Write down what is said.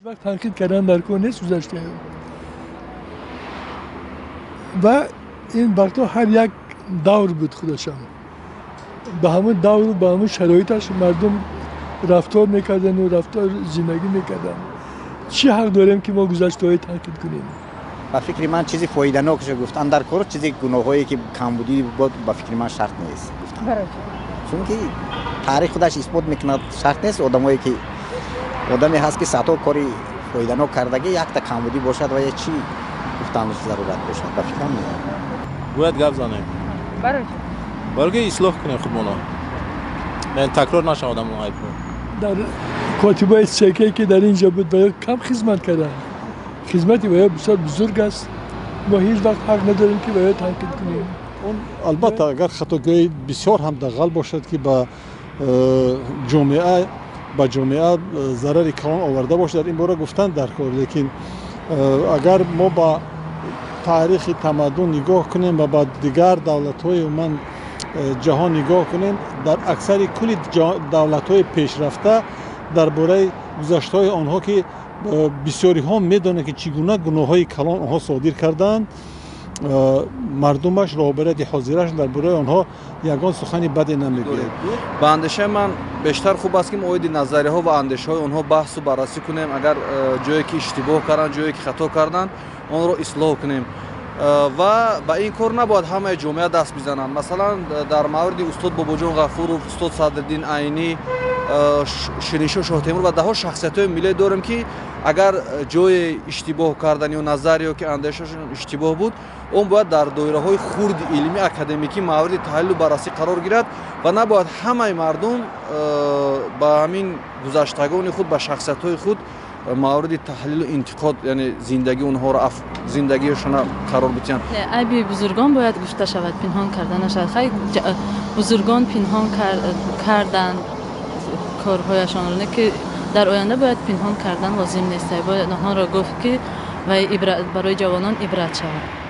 وقت تنقید کردن در کار نیست گذشته و این وقتا هر یک دور بود خودشان به همون دور و به همون شرایطش مردم رفتار میکردن و رفتار زندگی میکردن. چی حق داریم که ما گذشته های تنقید کنیم؟ با فکر من چیزی فایده ناکش گفتن در کار چیزی گناهایی که کمبودی بود با فکر من شرط نیست گفتن. چون که تاریخ خودش اثبات میکنه شرط نیست آدمایی که آدمی هست که صدها کاری فایده ناک کردگی یک تا کمبودی باشد و یا چی گفتن ضرورت باشد با فکر من باید گپ زنیم. برای که اصلاح کنیم خودمون. نه تکرار نشه آدم عیب در کاتبای سکه که در اینجا بود باید کم خدمت کردن. خدمتی باید بسیار بزرگ است. ما هیچ وقت حق نداریم که باید تنقید کنیم. البته اگر خطاگاهی بسیار هم دغل باشد که با جامعه ضرری کلان آورده باشد این باره گفتن در کار لیکن اگر ما با تاریخ تمدن نگاه کنیم و با دیگر دولت‌های من جهان نگاه کنیم در اکثر کل دولت‌های پیشرفته درباره گذشته‌های آنها که بسیاری ها میدونن که چگونه گناه‌های کلان آنها صادر کردند مردمش رهبرت حاضرش درباره آنها یگان سخنی بدی نمیگوید. با اندیشه من بیشتر خوب است که موید نظریه ها و اندیشه های آنها بحث و بررسی کنیم اگر جایی که اشتباه کردن جایی که خطا کردن آن رو اصلاح کنیم و با این کار نباید همه جامعه دست بزنن. مثلا در مورد استاد باباجان غفور و استاد صدرالدین عینی شیرینشاه شاه تیمور و ده شخصیت‌های ملی داریم که اگر جای اشتباه کردن یا نظریه که اندیشهشون اشتباه بود اون باید در دایره‌های خرد علمی اکادمیکی مورد تحلیل و بررسی قرار گیرد و نباید همه مردم با همین گذشتگان خود با شخصیت‌های خود مورد تحلیل و انتقاد یعنی زندگی اونها را زندگیشون قرار بدن. عیب بزرگان باید گفته شود پنهان کردن نشود. خیلی بزرگان پنهان کردن کارهایشان را که در آینده باید پنهان کردن لازم نیست. باید آنها را گفت که و برای جوانان عبرت شود.